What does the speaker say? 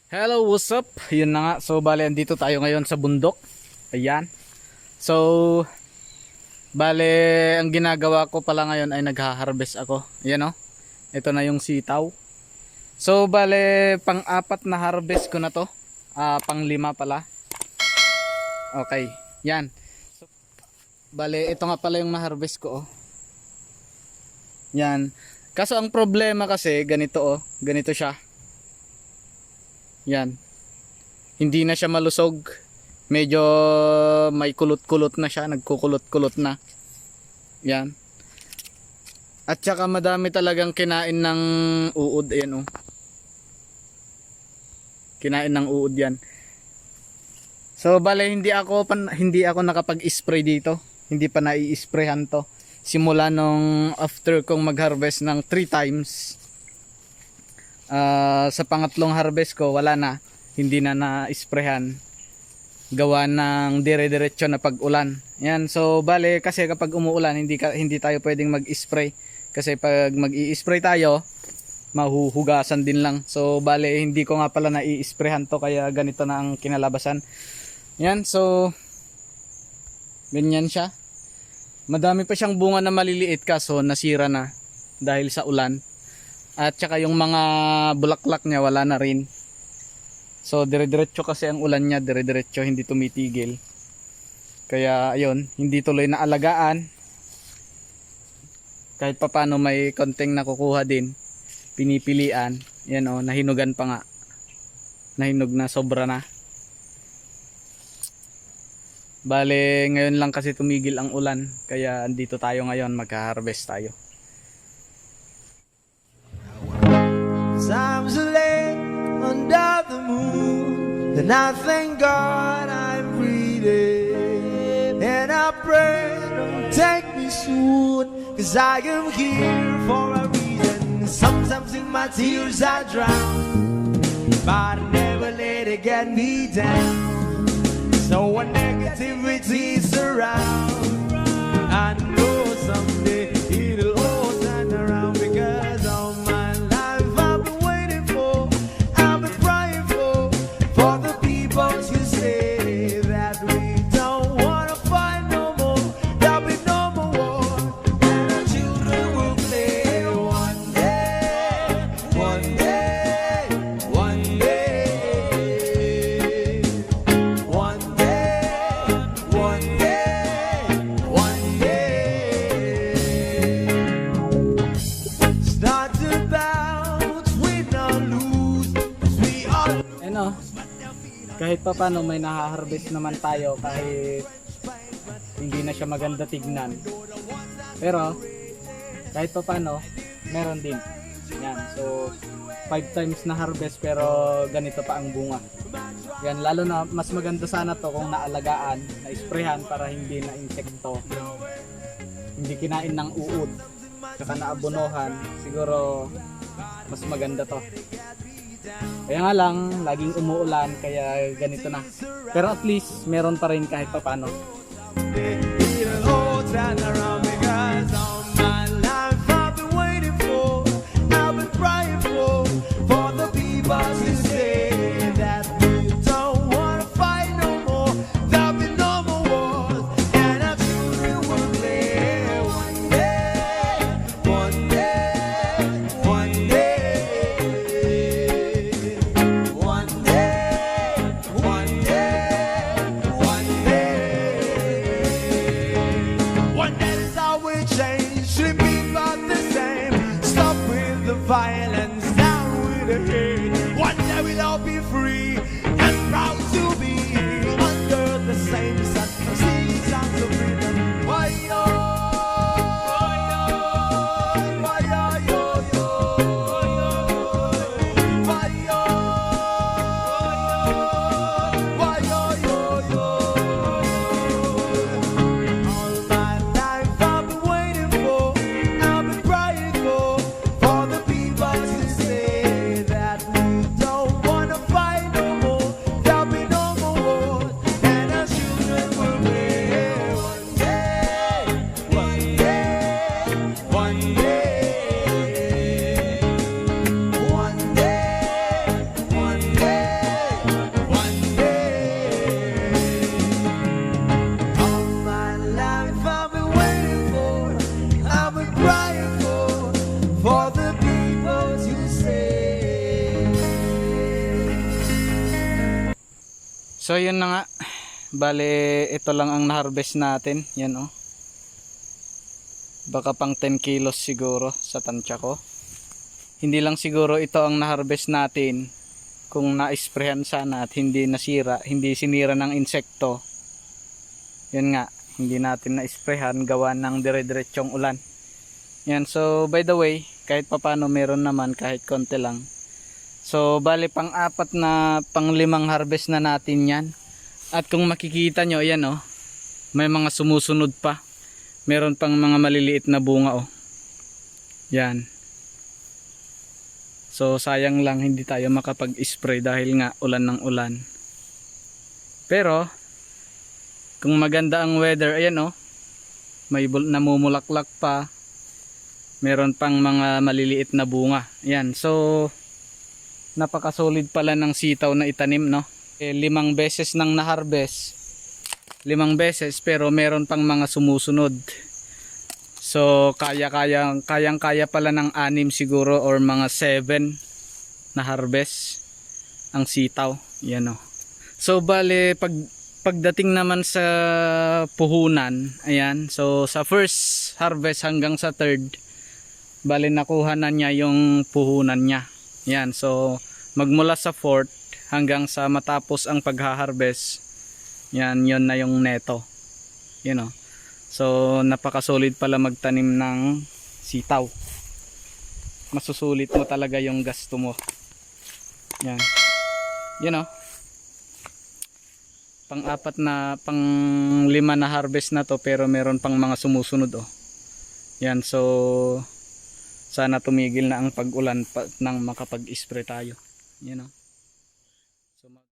Hello, what's up? Yun na nga. So, bale, andito tayo ngayon sa bundok. Ayan. So, bale, ang ginagawa ko pala ngayon ay nagha-harvest ako. Ayan o. Ito na yung sitaw. So, bale, pang-apat na harvest ko na to. Pang-lima pala. Okay. Yan. So, bale, ito nga pala yung na-harvest ko. Oh. Yan. Kaso ang problema kasi, ganito oh. Ganito siya. Yan. Hindi na siya malusog. Medyo may kulot-kulot na siya. Nagkukulot-kulot na. Yan. At saka madami talagang kinain ng uod. Ayan oh. Kinain ng uod yan. So bale hindi ako nakapag-spray dito. Hindi pa nai-sprayhan to. Simula nung after kong mag-harvest ng 3 times. Sa pangatlong harvest ko wala na, hindi na na-sprayhan, gawa ng dire-diretso na pag-ulan. Yan, so bale kasi kapag umuulan hindi tayo pwedeng mag-spray kasi pag mag-i-spray tayo mahuhugasan din lang. So bale hindi ko nga pala na-i-sprayhan to kaya ganito na ang kinalabasan. Yan, so ganyan siya. Madami pa siyang bunga na maliliit kaso nasira na dahil sa ulan. At saka yung mga bulaklak niya wala na rin. So dire-diretso kasi ang ulan niya, dire-diretso, hindi tumitigil. Kaya ayun, hindi tuloy na alagaan. Kahit pa paano may konting nakukuha din. Pinipilian. Yan oh, nahinugan pa nga. Nahinog na, sobra na. Bale, ngayon lang kasi tumigil ang ulan. Kaya andito tayo ngayon, magka-harvest tayo. Times are late under the moon, and I thank God I'm breathing. And I pray don't take me soon, 'cause I am here for a reason. Sometimes in my tears I drown, but I never let it get me down. So when negativity surrounds, I know someday it'll all turn around, because all my life I've been waiting for, I've been praying for the people to say that we don't wanna fight no more, there'll be no more war, and our children will play one day, one day, one day, one day, one day, one day. Start to bounce, win or lose, 'cause we are. Ano, kahit pa paano may nahaharvest naman tayo kahit hindi na siya maganda tignan. Pero kahit pa paano meron din. Yan, so 5 times na harvest pero ganito pa ang bunga. Yan, lalo na mas maganda sana to kung naalagaan, na-sprayhan para hindi na insekto. Hindi kinain ng uod. Saka naabonohan, siguro mas maganda to. Kaya nga lang, laging umuulan kaya ganito na. Pero at least meron pa rin kahit pa paano. It'll all turn around, because all my life I've been waiting for, I've been praying for the people to say that we don't wanna fight no more, there'll be no more wars, and our children will play one day, one day, one day, one day, one day, one day. One day is how we change, should be about the same. Stop with the violence, down with the hate. One day we'll all be free and proud to be under the same sun. Sing songs of freedom. Why yo? Why yo yo yo? Why yo? Why yo yo yo? All my life I've been waiting for, I've been praying for the people to say that we don't wanna fight no more, there'll be no So yun na nga. Bale, ito lang ang na-harvest natin. Yan oh. Baka pang 10 kilos siguro sa tansya ko. Hindi lang siguro ito ang na-harvest natin kung na-sprayhan sana at hindi nasira, hindi sinira ng insekto. Yan nga, hindi natin na-sprayhan gawa ng dire-diretsyong ulan. Yan, so by the way, kahit papano meron naman kahit konti lang. So bali pang-apat na pang-limang harvest na natin yan. At kung makikita nyo, yan oh, may mga sumusunod pa. Meron pang mga maliliit na bunga oh. Yan. So sayang lang hindi tayo makapag-spray dahil nga ulan ng ulan. Pero kung maganda ang weather, ayan oh, may namumulaklak pa. Meron pang mga maliliit na bunga. Ayan, so napaka-solid pala ng sitaw na itanim, no? 5 beses nang na-harvest. 5 beses pero meron pang mga sumusunod. So kayang-kaya pala ng 6 siguro or mga 7 na harvest ang sitaw. Yan oh. So bale pagdating naman sa puhunan, ayan. So sa first harvest hanggang sa third, bale nakuha na niya yung puhunan niya. Yan. So magmula sa fourth hanggang sa matapos ang pagha-harvest, yan, yun na yung neto. You know. So napaka-solid pala magtanim ng sitaw. Masusulit mo talaga yung gasto mo. Yan. You know. Pang-apat na, pang-lima na harvest na to pero meron pang mga sumusunod oh. Yan, so sana tumigil na ang pag-ulan nang makapag-spray tayo. You know.